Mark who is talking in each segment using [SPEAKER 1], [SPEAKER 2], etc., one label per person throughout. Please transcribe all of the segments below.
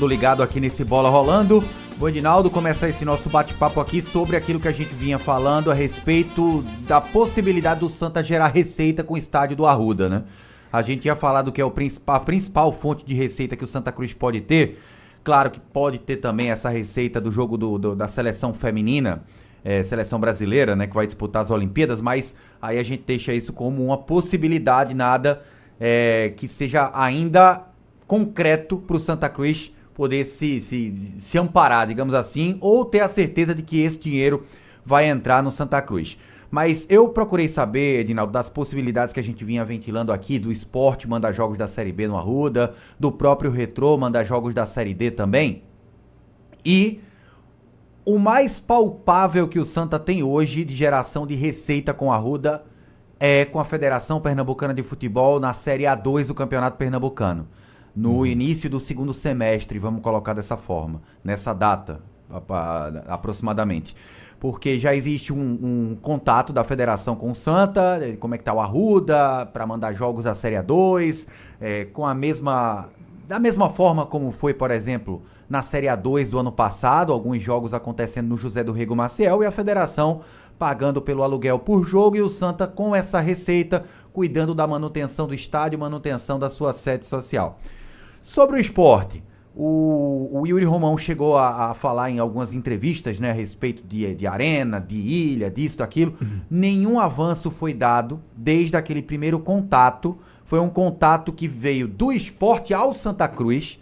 [SPEAKER 1] Ligado aqui nesse Bola Rolando. Vou, Edinaldo, começar esse nosso bate-papo aqui sobre aquilo que a gente vinha falando a respeito da possibilidade do Santa gerar receita com o estádio do Arruda, né? A gente ia falar do que é a principal fonte de receita que o Santa Cruz pode ter. Claro que pode ter também essa receita do jogo da seleção feminina, seleção brasileira, né, que vai disputar as Olimpíadas, mas aí a gente deixa isso como uma possibilidade, nada que seja ainda concreto para o Santa Cruz poder se amparar, digamos assim, ou ter a certeza de que esse dinheiro vai entrar no Santa Cruz. Mas eu procurei saber, Edinaldo, das possibilidades que a gente vinha ventilando aqui, do Sport mandar jogos da Série B no Arruda, do próprio Retrô mandar jogos da Série D também. E o mais palpável que o Santa tem hoje de geração de receita com a Arruda é com a Federação Pernambucana de Futebol na Série A2 do Campeonato Pernambucano. No início do segundo semestre, vamos colocar dessa forma, nessa data aproximadamente. Porque já existe um contato da federação com o Santa, como é que tá o Arruda, para mandar jogos da Série A2, da mesma forma como foi, por exemplo, na Série A2 do ano passado, alguns jogos acontecendo no José do Rego Maciel e a federação pagando pelo aluguel por jogo e o Santa com essa receita, cuidando da manutenção do estádio, manutenção da sua sede social. Sobre o esporte, o Yuri Romão chegou a falar em algumas entrevistas, né, a respeito de arena, de ilha, disso, daquilo. Nenhum avanço foi dado desde aquele primeiro contato. Foi um contato que veio do esporte ao Santa Cruz,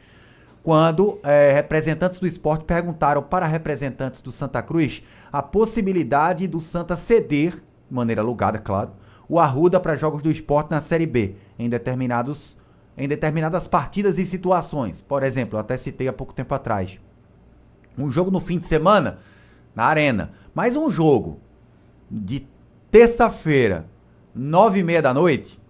[SPEAKER 1] quando representantes do esporte perguntaram para representantes do Santa Cruz a possibilidade do Santa ceder, de maneira alugada, claro, o Arruda para jogos do esporte na Série B, em determinadas partidas e situações. Por exemplo, eu até citei há pouco tempo atrás, um jogo no fim de semana na arena, mas um jogo de terça-feira, 9h30 da noite,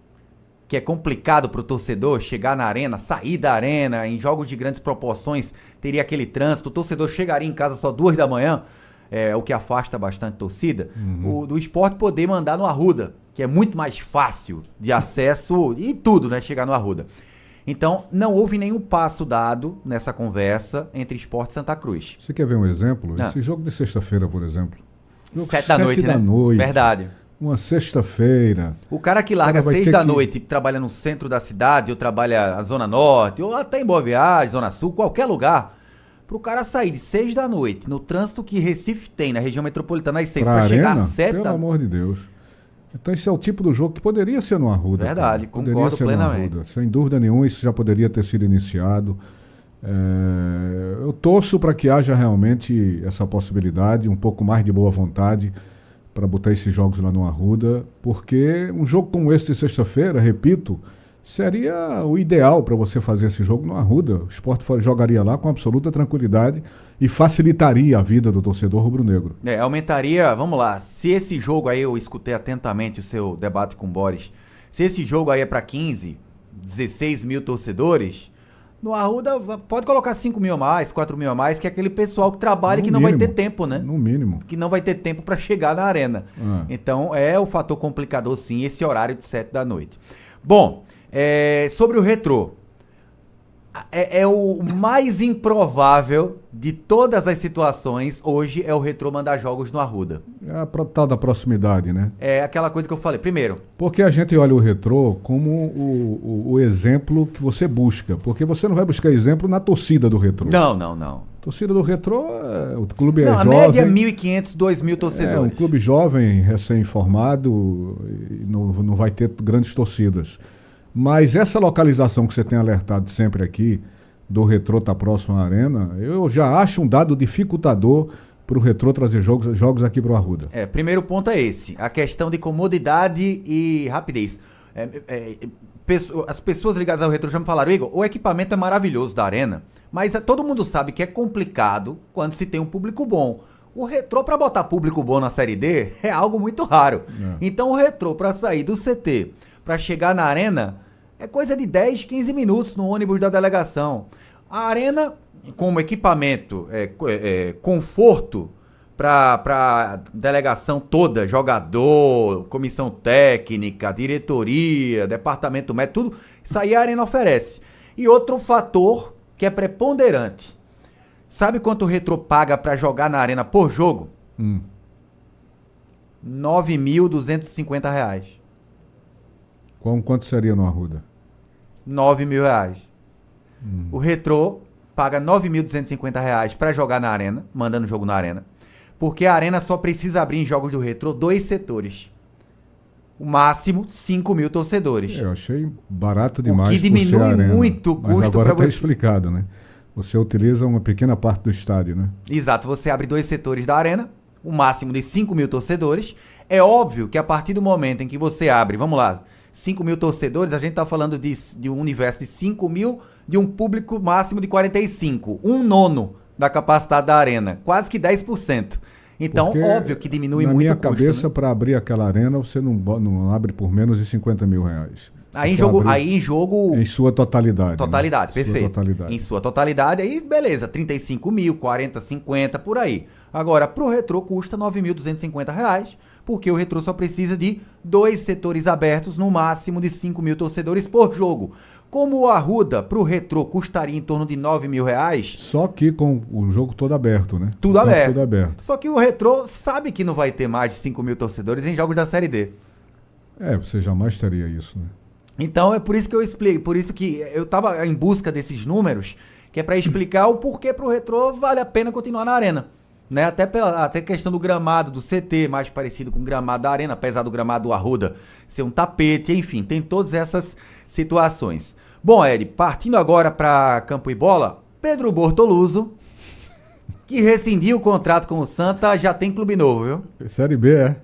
[SPEAKER 1] que é complicado para o torcedor chegar na arena, sair da arena, em jogos de grandes proporções, teria aquele trânsito, o torcedor chegaria em casa só 2 da manhã, o que afasta bastante a torcida, do esporte poder mandar no Arruda, que é muito mais fácil de acesso e tudo, né, chegar no Arruda. Então, não houve nenhum passo dado nessa conversa entre Sport e Santa Cruz.
[SPEAKER 2] Você quer ver um exemplo? Esse jogo de sexta-feira, por exemplo.
[SPEAKER 1] 7 da noite, né? Verdade.
[SPEAKER 2] Uma sexta-feira.
[SPEAKER 1] O cara que larga 6 da noite e trabalha no centro da cidade, ou trabalha na Zona Norte, ou até em Boa Viagem, Zona Sul, qualquer lugar, pro cara sair de 6 da noite, no trânsito que Recife tem, na região metropolitana, às 6, pra chegar às 7
[SPEAKER 2] pelo amor de Deus. Então esse é o tipo do jogo que poderia ser no Arruda.
[SPEAKER 1] Verdade, concordo plenamente.
[SPEAKER 2] Sem dúvida nenhuma, isso já poderia ter sido iniciado. Eu torço para que haja realmente essa possibilidade, um pouco mais de boa vontade para botar esses jogos lá no Arruda, porque um jogo como esse de sexta-feira, repito, seria o ideal para você fazer esse jogo no Arruda. O Sport jogaria lá com absoluta tranquilidade e facilitaria a vida do torcedor rubro-negro.
[SPEAKER 1] Aumentaria, vamos lá, se esse jogo aí, eu escutei atentamente o seu debate com o Boris, se esse jogo aí é para 15, 16 mil torcedores, no Arruda pode colocar 5 mil a mais, 4 mil a mais, que é aquele pessoal que trabalha que não vai ter tempo, né?
[SPEAKER 2] No mínimo.
[SPEAKER 1] Que não vai ter tempo para chegar na arena. Então é o fator complicador sim, esse horário de 7 da noite. Bom, sobre o Retrô, é o mais improvável de todas as situações hoje é o Retrô mandar jogos no Arruda.
[SPEAKER 2] É a tal da proximidade, né?
[SPEAKER 1] É aquela coisa que eu falei. Primeiro,
[SPEAKER 2] porque a gente olha o Retrô como o exemplo que você busca. Porque você não vai buscar exemplo na torcida do Retrô.
[SPEAKER 1] Não.
[SPEAKER 2] A torcida do Retrô, o clube é jovem.
[SPEAKER 1] A média é 1.500, 2.000 torcedores.
[SPEAKER 2] É um clube jovem, recém-formado, não vai ter grandes torcidas. Mas essa localização que você tem alertado sempre aqui, do Retrô estar próximo à arena, eu já acho um dado dificultador para o Retrô trazer jogos aqui para o Arruda.
[SPEAKER 1] Primeiro ponto é esse, a questão de comodidade e rapidez. As pessoas ligadas ao Retrô já me falaram, Igor, o equipamento é maravilhoso da arena, mas todo mundo sabe que é complicado quando se tem um público bom. O Retrô, para botar público bom na Série D, é algo muito raro. Então o Retrô, para sair do CT, para chegar na arena, é coisa de 10, 15 minutos no ônibus da delegação. A arena, como equipamento, conforto para delegação toda, jogador, comissão técnica, diretoria, departamento médico, tudo, isso aí a arena oferece. E outro fator que é preponderante. Sabe quanto o Retrô paga para jogar na Arena por jogo?
[SPEAKER 2] R$
[SPEAKER 1] 9.250.
[SPEAKER 2] Quanto seria no Arruda?
[SPEAKER 1] R$ 9.000. O Retrô paga R$ 9.250 para jogar na Arena, mandando jogo na Arena, porque a Arena só precisa abrir em jogos do Retrô 2 setores. O máximo 5.000 torcedores.
[SPEAKER 2] Eu achei barato demais.
[SPEAKER 1] O que diminui muito o custo.
[SPEAKER 2] Mas agora está
[SPEAKER 1] você...
[SPEAKER 2] explicado, né? Você utiliza uma pequena parte do estádio, né?
[SPEAKER 1] Exato, você abre 2 setores da Arena, o máximo de 5.000 torcedores. É óbvio que a partir do momento em que você abre, vamos lá, 5.000 torcedores, a gente está falando de um universo de 5.000, de um público máximo de 45. 1/9 da capacidade da Arena, quase que 10%. Então,
[SPEAKER 2] porque
[SPEAKER 1] óbvio que diminui muito o custo.
[SPEAKER 2] Na minha cabeça,
[SPEAKER 1] né?
[SPEAKER 2] Para abrir aquela Arena, você não abre por menos de R$ 50.000.
[SPEAKER 1] Aí em jogo...
[SPEAKER 2] Em sua totalidade.
[SPEAKER 1] Totalidade,
[SPEAKER 2] né?
[SPEAKER 1] perfeito.
[SPEAKER 2] Sua totalidade.
[SPEAKER 1] Em sua totalidade, aí beleza, 35 mil, 40, 50, por aí. Agora, pro Retrô custa R$ 9.250, porque o Retrô só precisa de 2 setores abertos, no máximo de 5.000 torcedores por jogo. Como o Arruda, pro Retrô, custaria em torno de R$ 9.000...
[SPEAKER 2] Só que com o jogo todo aberto, né?
[SPEAKER 1] Tudo aberto.
[SPEAKER 2] Tudo aberto.
[SPEAKER 1] Só que o Retrô sabe que não vai ter mais de 5.000 torcedores em jogos da Série D.
[SPEAKER 2] Você jamais teria isso, né?
[SPEAKER 1] Então é por isso que eu explico, por isso que eu estava em busca desses números, que é para explicar o porquê pro Retrô vale a pena continuar na Arena. Né? Até questão do gramado do CT, mais parecido com o gramado da Arena, apesar do gramado do Arruda ser um tapete, enfim, tem todas essas situações. Bom, Ed, partindo agora para Campo e Bola, Pedro Bortoluso, que rescindiu o contrato com o Santa, já tem clube novo, viu?
[SPEAKER 2] Série B, é?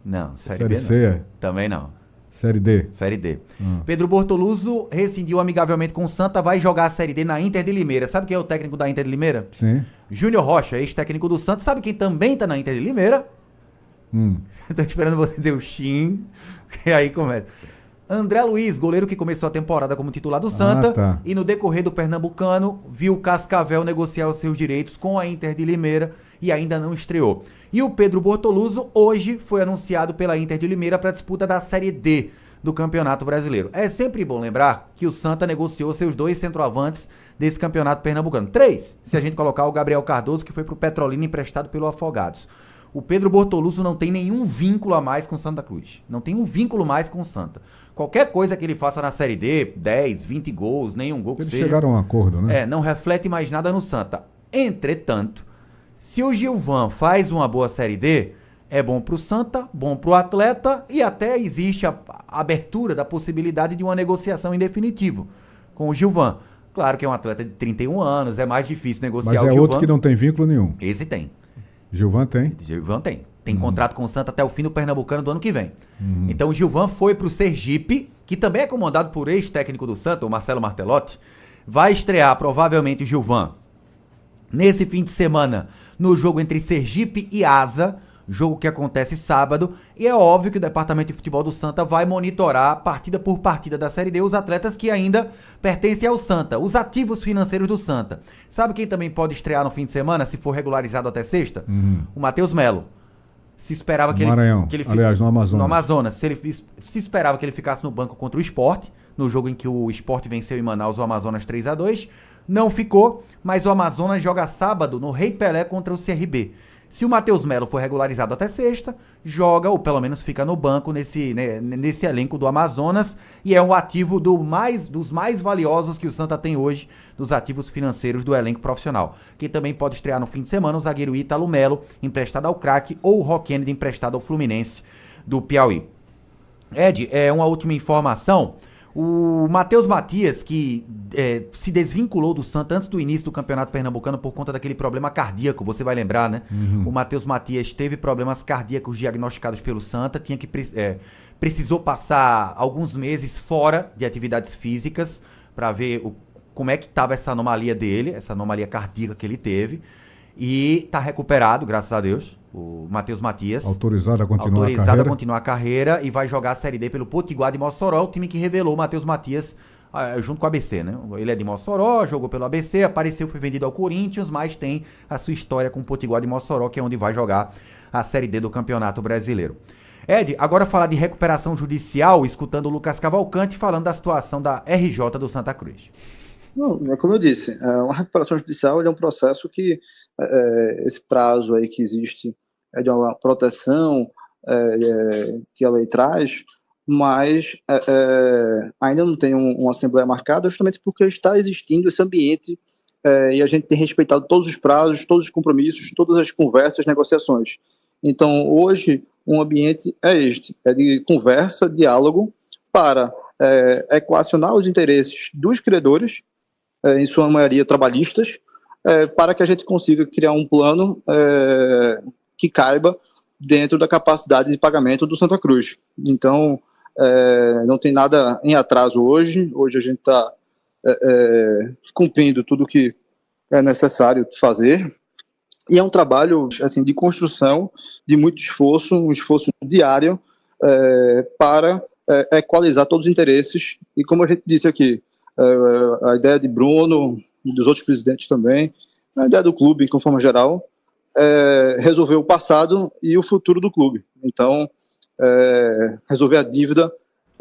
[SPEAKER 1] Não, Série B não.
[SPEAKER 2] C, é?
[SPEAKER 1] Também não.
[SPEAKER 2] Série D.
[SPEAKER 1] Série D. Pedro Bortoluso rescindiu amigavelmente com o Santa, vai jogar a Série D na Inter de Limeira. Sabe quem é o técnico da Inter de Limeira?
[SPEAKER 2] Sim.
[SPEAKER 1] Júnior Rocha, ex-técnico do Santa. Sabe quem também tá na Inter de Limeira? Tô esperando você dizer o Xim, que aí começa. André Luiz, goleiro que começou a temporada como titular do Santa e no decorrer do Pernambucano viu o Cascavel negociar os seus direitos com a Inter de Limeira e ainda não estreou. E o Pedro Bortoluso hoje foi anunciado pela Inter de Limeira para a disputa da Série D do Campeonato Brasileiro. É sempre bom lembrar que o Santa negociou seus 2 centroavantes desse Campeonato Pernambucano. 3, se a gente colocar o Gabriel Cardoso, que foi para o Petrolina emprestado pelo Afogados. O Pedro Bortoluso não tem nenhum vínculo a mais com o Santa Cruz. Não tem um vínculo mais com o Santa. Qualquer coisa que ele faça na Série D, 10, 20 gols, nenhum gol que
[SPEAKER 2] Eles
[SPEAKER 1] seja...
[SPEAKER 2] chegaram a um acordo, né?
[SPEAKER 1] não reflete mais nada no Santa. Entretanto, se o Gilvan faz uma boa Série D, é bom pro Santa, bom pro atleta e até existe a abertura da possibilidade de uma negociação em definitivo com o Gilvan. Claro que é um atleta de 31 anos, é mais difícil negociar o Gilvan.
[SPEAKER 2] Mas é outro que não tem vínculo nenhum.
[SPEAKER 1] Esse tem.
[SPEAKER 2] Gilvan tem?
[SPEAKER 1] Gilvan tem. Tem contrato com o Santa até o fim do Pernambucano do ano que vem. Então o Gilvan foi pro Sergipe, que também é comandado por ex-técnico do Santa, o Marcelo Martelotti. Vai estrear provavelmente o Gilvan nesse fim de semana no jogo entre Sergipe e Asa, jogo que acontece sábado, e é óbvio que o Departamento de Futebol do Santa vai monitorar partida por partida da Série D os atletas que ainda pertencem ao Santa, os ativos financeiros do Santa. Sabe quem também pode estrear no fim de semana, se for regularizado até sexta? O Matheus Melo. Se esperava que
[SPEAKER 2] Maranhão,
[SPEAKER 1] ele
[SPEAKER 2] aliás, no Amazonas.
[SPEAKER 1] No Amazonas. Se esperava que ele ficasse no banco contra o Sport, no jogo em que o Sport venceu em Manaus o Amazonas 3-2, não ficou, mas o Amazonas joga sábado no Rei Pelé contra o CRB. Se o Matheus Melo for regularizado até sexta, joga, ou pelo menos fica no banco nesse elenco do Amazonas, e é um ativo dos mais valiosos que o Santa tem hoje, dos ativos financeiros do elenco profissional. Quem também pode estrear no fim de semana, o zagueiro Ítalo Melo, emprestado ao Craque, ou o Rock Kennedy, emprestado ao Fluminense do Piauí. Ed, uma última informação. O Matheus Matias, que se desvinculou do Santa antes do início do Campeonato Pernambucano por conta daquele problema cardíaco, você vai lembrar, né? O Matheus Matias teve problemas cardíacos diagnosticados pelo Santa, precisou passar alguns meses fora de atividades físicas para ver como é que estava essa anomalia dele, essa anomalia cardíaca que ele teve. E está recuperado, graças a Deus, o Matheus Matias.
[SPEAKER 2] Autorizado a continuar
[SPEAKER 1] a carreira e vai jogar a Série D pelo Potiguar de Mossoró, o time que revelou o Matheus Matias junto com o ABC, né? Ele é de Mossoró, jogou pelo ABC, apareceu, foi vendido ao Corinthians, mas tem a sua história com o Potiguar de Mossoró, que é onde vai jogar a Série D do Campeonato Brasileiro. Ed, agora falar de recuperação judicial, escutando o Lucas Cavalcante falando da situação da RJ do Santa Cruz.
[SPEAKER 3] Não, é como eu disse, uma recuperação judicial é um processo que esse prazo aí que existe é de uma proteção que a lei traz, mas ainda não tem uma assembleia marcada, justamente porque está existindo esse ambiente e a gente tem respeitado todos os prazos, todos os compromissos, todas as conversas, negociações. Então, hoje, um ambiente é de conversa, diálogo, para equacionar os interesses dos credores, em sua maioria trabalhistas, para que a gente consiga criar um plano que caiba dentro da capacidade de pagamento do Santa Cruz. Então, não tem nada em atraso hoje. Hoje a gente está cumprindo tudo o que é necessário fazer. E é um trabalho assim, de construção, de muito esforço, um esforço diário para equalizar todos os interesses. E como a gente disse aqui, a ideia de Bruno e dos outros presidentes também, a ideia do clube, de forma geral, resolver o passado e o futuro do clube. Então, resolver a dívida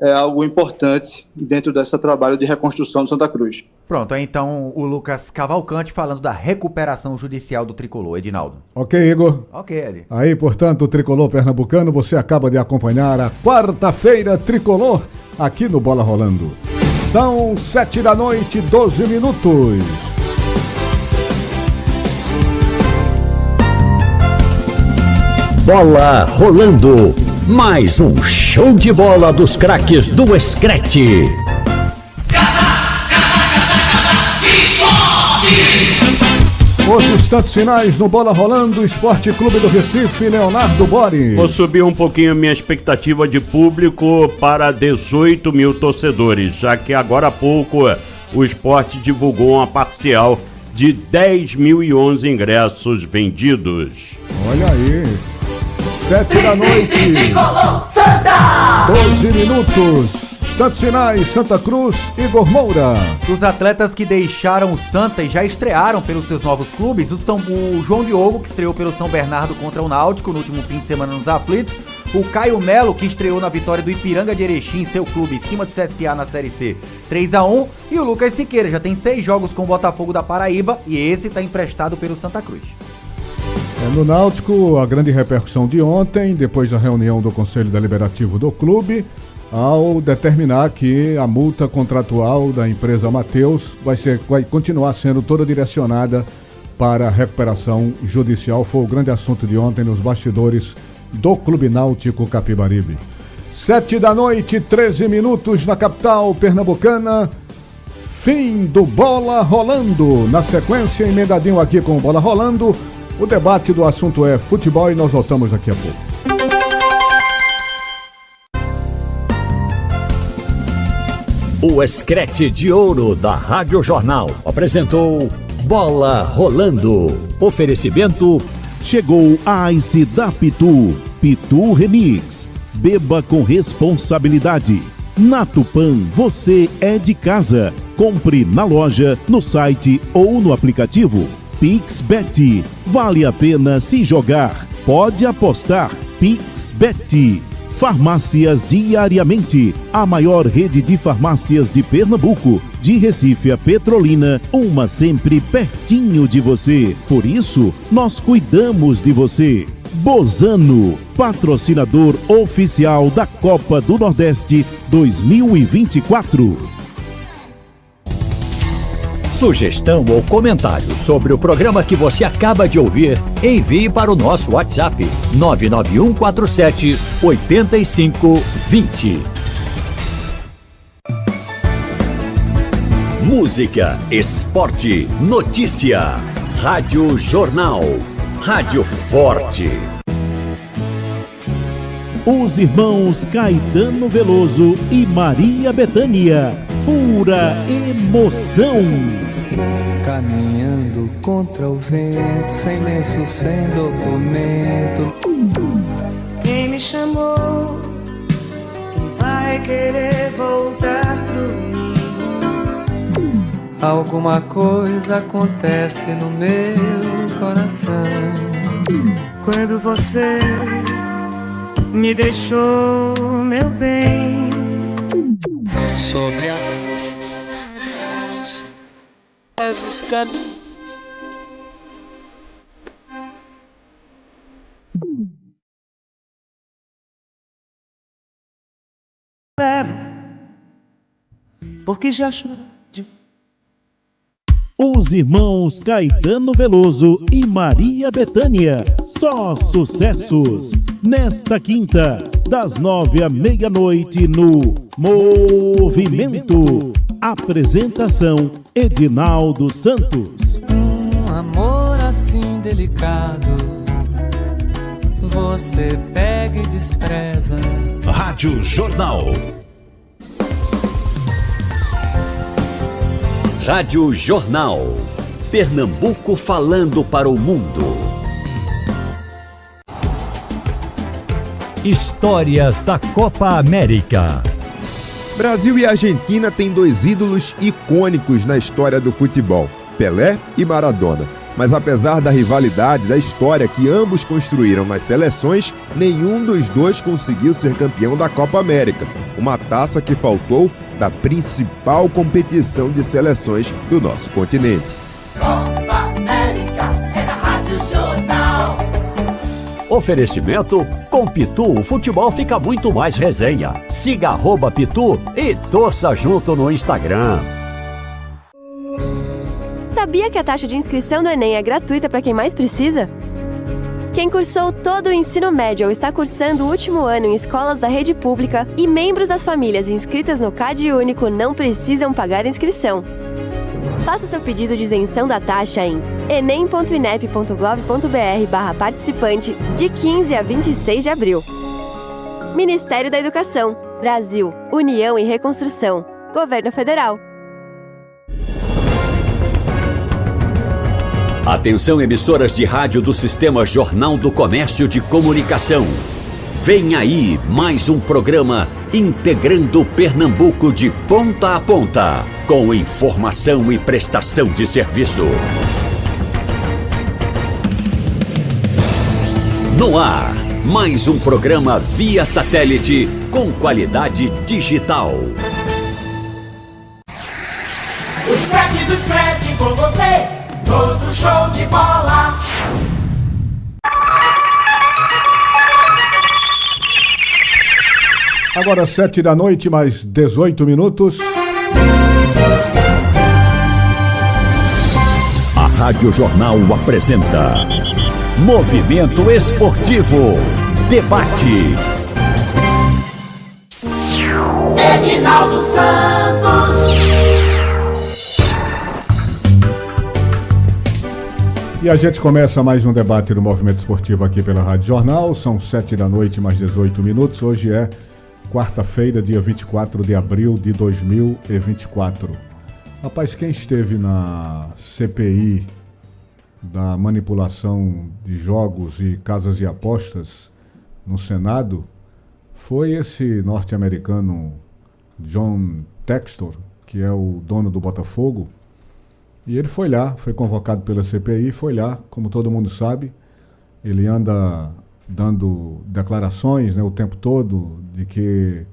[SPEAKER 3] é algo importante dentro desse trabalho de reconstrução de Santa Cruz.
[SPEAKER 1] Pronto, aí então o Lucas Cavalcante falando da recuperação judicial do Tricolor, Edinaldo.
[SPEAKER 2] Ok, Igor?
[SPEAKER 1] Ok, Ed.
[SPEAKER 2] Aí, portanto, o Tricolor Pernambucano, você acaba de acompanhar a quarta-feira Tricolor aqui no Bola Rolando. São 7 da noite, 12 minutos.
[SPEAKER 4] Bola rolando. Mais um show de bola dos craques do Screte.
[SPEAKER 2] Os instantes finais no Bola Rolando, Esporte Clube do Recife, Leonardo Bori.
[SPEAKER 5] Vou subir um pouquinho a minha expectativa de público para 18 mil torcedores, já que agora há pouco o Sport divulgou uma parcial de 10.011 ingressos vendidos.
[SPEAKER 2] Olha aí, 7 da noite, 12 minutos. Instantes finais, Santa Cruz, Igor Moura.
[SPEAKER 1] Os atletas que deixaram o Santa e já estrearam pelos seus novos clubes, o João Diogo, que estreou pelo São Bernardo contra o Náutico no último fim de semana nos Aflitos, o Caio Melo, que estreou na vitória do Ipiranga de Erechim, seu clube, em cima do CSA na Série C, 3-1, e o Lucas Siqueira, já tem 6 jogos com o Botafogo da Paraíba, e esse está emprestado pelo Santa Cruz.
[SPEAKER 2] No Náutico, a grande repercussão de ontem, depois da reunião do Conselho Deliberativo do clube, ao determinar que a multa contratual da empresa Mateus vai continuar sendo toda direcionada para a recuperação judicial. Foi o grande assunto de ontem nos bastidores do Clube Náutico Capibaribe. 7 da noite, 13 minutos na capital pernambucana. Fim do Bola Rolando. Na sequência, emendadinho aqui com o Bola Rolando, o debate do assunto é futebol e nós voltamos daqui a pouco.
[SPEAKER 4] O Screte de Ouro da Rádio Jornal apresentou Bola Rolando. Oferecimento.
[SPEAKER 6] Chegou a Ice da Pitu. Pitu Remix. Beba com responsabilidade. Na Tupã, você é de casa. Compre na loja, no site ou no aplicativo. PixBet. Vale a pena se jogar. Pode apostar. PixBet. Farmácias Diariamente, a maior rede de farmácias de Pernambuco, de Recife a Petrolina, uma sempre pertinho de você. Por isso, nós cuidamos de você. Bozano, patrocinador oficial da Copa do Nordeste 2024.
[SPEAKER 4] Sugestão ou comentário sobre o programa que você acaba de ouvir, envie para o nosso WhatsApp 99147-8520. Música, esporte, notícia. Rádio Jornal. Rádio Forte.
[SPEAKER 6] Os irmãos Caetano Veloso e Maria Bethânia. Pura emoção.
[SPEAKER 7] Caminhando contra o vento, sem lenço, sem documento.
[SPEAKER 8] Quem me chamou? Quem vai querer voltar pro mim?
[SPEAKER 7] Alguma coisa acontece no meu coração.
[SPEAKER 8] Quando você me deixou, meu bem.
[SPEAKER 7] Sobre a
[SPEAKER 9] Jesus Cristo. Porque já chorou.
[SPEAKER 6] Os irmãos Caetano Veloso e Maria Bethânia. Só sucessos. Nesta quinta, das 9 à meia-noite no Movimento. Apresentação Edinaldo Santos.
[SPEAKER 7] Um amor assim delicado, você pega e despreza.
[SPEAKER 4] Rádio Jornal. Rádio Jornal. Pernambuco falando para o mundo. Histórias da Copa América.
[SPEAKER 10] Brasil e Argentina têm dois ídolos icônicos na história do futebol, Pelé e Maradona. Mas apesar da rivalidade da história que ambos construíram nas seleções, nenhum dos dois conseguiu ser campeão da Copa América, uma taça que faltou da principal competição de seleções do nosso continente.
[SPEAKER 11] Copa América é na Rádio Jornal.
[SPEAKER 4] Oferecimento: com Pitu o futebol fica muito mais resenha. Siga @Pitu e torça junto no Instagram.
[SPEAKER 12] Sabia que a taxa de inscrição do Enem é gratuita para quem mais precisa? Quem cursou todo o ensino médio ou está cursando o último ano em escolas da rede pública e membros das famílias inscritas no CadÚnico não precisam pagar inscrição. Faça seu pedido de isenção da taxa em enem.inep.gov.br/participante de 15 a 26 de abril. Ministério da Educação, Brasil, União e Reconstrução, Governo Federal.
[SPEAKER 4] Atenção, emissoras de rádio do Sistema Jornal do Comércio de Comunicação. Vem aí mais um programa integrando Pernambuco de ponta a ponta, com informação e prestação de serviço. No ar, mais um programa via satélite com qualidade digital.
[SPEAKER 11] Os craques dos craques com você. Todo show de bola.
[SPEAKER 2] Agora 7 da noite, mais 18 minutos.
[SPEAKER 4] A Rádio Jornal apresenta Movimento Esportivo. Debate.
[SPEAKER 11] Edinaldo Santos.
[SPEAKER 2] E a gente começa mais um debate do Movimento Esportivo aqui pela Rádio Jornal. São 7 da noite, mais 18 minutos. Hoje é quarta-feira, dia 24 de abril de 2024. Rapaz, quem esteve na CPI da manipulação de jogos e casas de apostas no Senado foi esse norte-americano John Textor, que é o dono do Botafogo. E ele foi lá, foi convocado pela CPI, foi lá, como todo mundo sabe, ele anda dando declarações, né, o tempo todo de que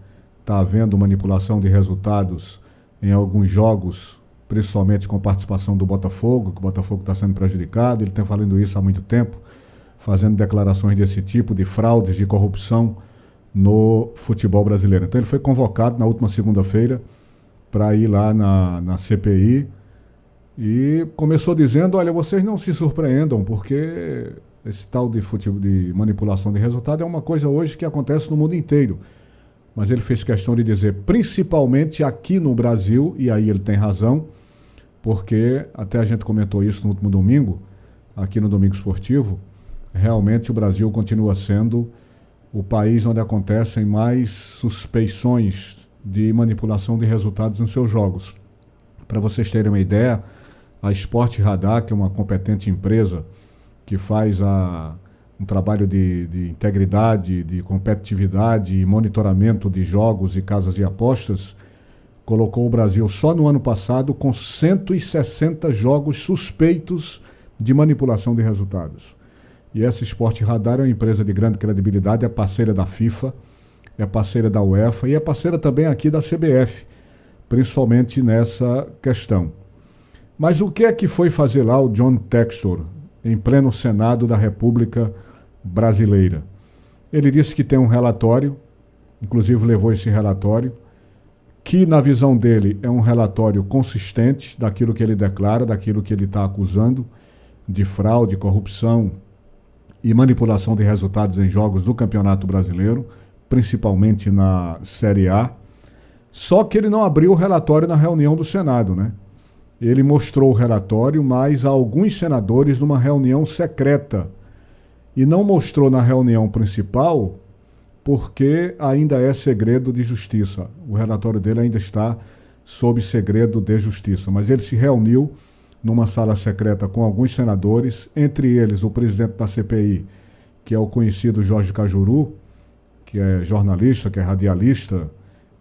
[SPEAKER 2] está havendo manipulação de resultados em alguns jogos, principalmente com participação do Botafogo, que o Botafogo está sendo prejudicado. Ele tem falando isso há muito tempo, fazendo declarações desse tipo, de fraudes, de corrupção no futebol brasileiro. Então ele foi convocado na última segunda-feira para ir lá na CPI, e começou dizendo: olha, vocês não se surpreendam, porque esse tal de manipulação de resultado é uma coisa hoje que acontece no mundo inteiro. Mas ele fez questão de dizer, principalmente aqui no Brasil, e aí ele tem razão, porque até a gente comentou isso no último domingo, aqui no Domingo Esportivo, realmente o Brasil continua sendo o país onde acontecem mais suspeições de manipulação de resultados nos seus jogos. Para vocês terem uma ideia, a Sport Radar, que é uma competente empresa que faz um trabalho de integridade, de competitividade e monitoramento de jogos e casas de apostas, colocou o Brasil só no ano passado com 160 jogos suspeitos de manipulação de resultados. E essa Sport Radar é uma empresa de grande credibilidade, é parceira da FIFA, é parceira da UEFA e é parceira também aqui da CBF, principalmente nessa questão. Mas o que é que foi fazer lá o John Textor, em pleno Senado da República Brasileira? Ele disse que tem um relatório, inclusive levou esse relatório, que na visão dele é um relatório consistente daquilo que ele declara, daquilo que ele está acusando de fraude, corrupção e manipulação de resultados em jogos do Campeonato Brasileiro, principalmente na Série A. Só que ele não abriu o relatório na reunião do Senado, né? Ele mostrou o relatório, mas a alguns senadores numa reunião secreta. E não mostrou na reunião principal porque ainda é segredo de justiça. O relatório dele ainda está sob segredo de justiça. Mas ele se reuniu numa sala secreta com alguns senadores, entre eles o presidente da CPI, que é o conhecido Jorge Cajuru, que é jornalista, que é radialista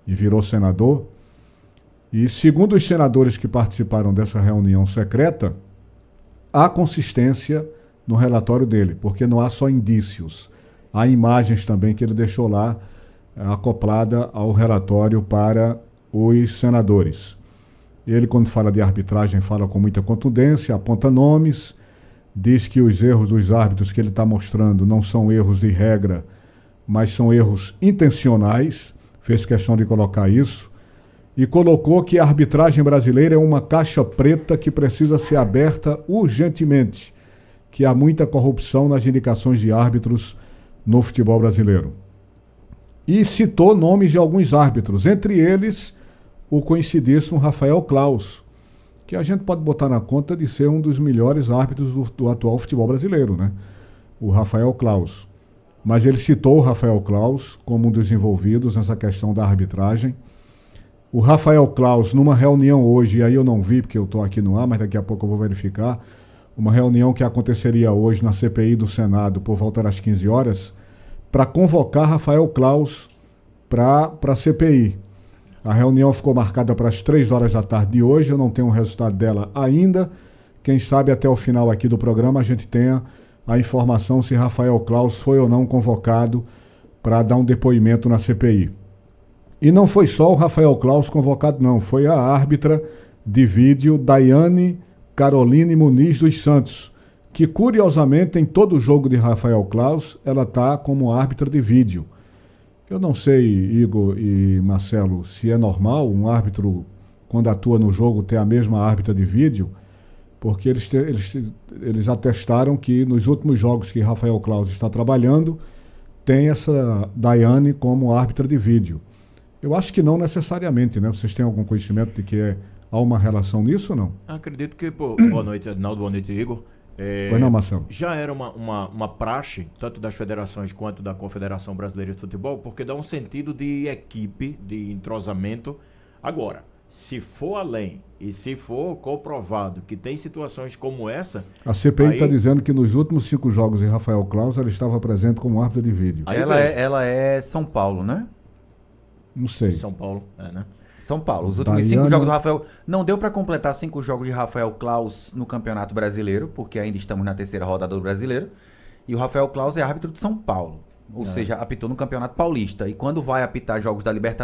[SPEAKER 2] e virou senador. E segundo os senadores que participaram dessa reunião secreta, há consistência no relatório dele, porque não há só indícios, há imagens também que ele deixou lá acoplada ao relatório para os senadores. Ele, quando fala de arbitragem, fala com muita contundência, aponta nomes, diz que os erros dos árbitros que ele está mostrando não são erros de regra, mas são erros intencionais, fez questão de colocar isso, e colocou que a arbitragem brasileira é uma caixa preta que precisa ser aberta urgentemente, que há muita corrupção nas indicações de árbitros no futebol brasileiro. E citou nomes de alguns árbitros, entre eles o conhecidíssimo Rafael Claus, que a gente pode botar na conta de ser um dos melhores árbitros do atual futebol brasileiro, né? O Rafael Claus. Mas ele citou o Rafael Claus como um dos envolvidos nessa questão da arbitragem. O Rafael Claus, numa reunião hoje, e aí eu não vi porque eu estou aqui no ar, mas daqui a pouco eu vou verificar, uma reunião que aconteceria hoje na CPI do Senado por volta das 15 horas, para convocar Rafael Claus para a CPI. A reunião ficou marcada para as 3 horas da tarde de hoje, eu não tenho o resultado dela ainda. Quem sabe até o final aqui do programa a gente tenha a informação se Rafael Claus foi ou não convocado para dar um depoimento na CPI. E não foi só o Rafael Claus convocado, não. Foi a árbitra de vídeo Daiane Caroline Muniz dos Santos, que curiosamente em todo o jogo de Rafael Claus ela está como árbitra de vídeo. Eu não sei, Igor e Marcelo, se é normal um árbitro, quando atua no jogo, ter a mesma árbitra de vídeo, porque eles atestaram que nos últimos jogos que Rafael Claus está trabalhando, tem essa Daiane como árbitra de vídeo. Eu acho que não necessariamente, né? Vocês têm algum conhecimento de que há uma relação nisso ou não?
[SPEAKER 13] Acredito que, boa noite, Edinaldo, boa noite, Igor.
[SPEAKER 2] Pois não, Marcelo.
[SPEAKER 13] Já era uma praxe, tanto das federações quanto da Confederação Brasileira de Futebol, porque dá um sentido de equipe, de entrosamento. Agora, se for além e se for comprovado que tem situações como essa...
[SPEAKER 2] A CPI está dizendo que nos últimos 5 jogos de Rafael Claus ela estava presente como árbitra de vídeo.
[SPEAKER 1] Ela é São Paulo, né?
[SPEAKER 2] Não sei.
[SPEAKER 13] São Paulo, né?
[SPEAKER 1] São Paulo. Os últimos 5 jogos do Rafael... Não deu para completar 5 jogos de Rafael Claus no Campeonato Brasileiro, porque ainda estamos na 3ª rodada do Brasileiro. E o Rafael Claus é árbitro de São Paulo. Ou seja, apitou no Campeonato Paulista. E quando vai apitar jogos da Libertadores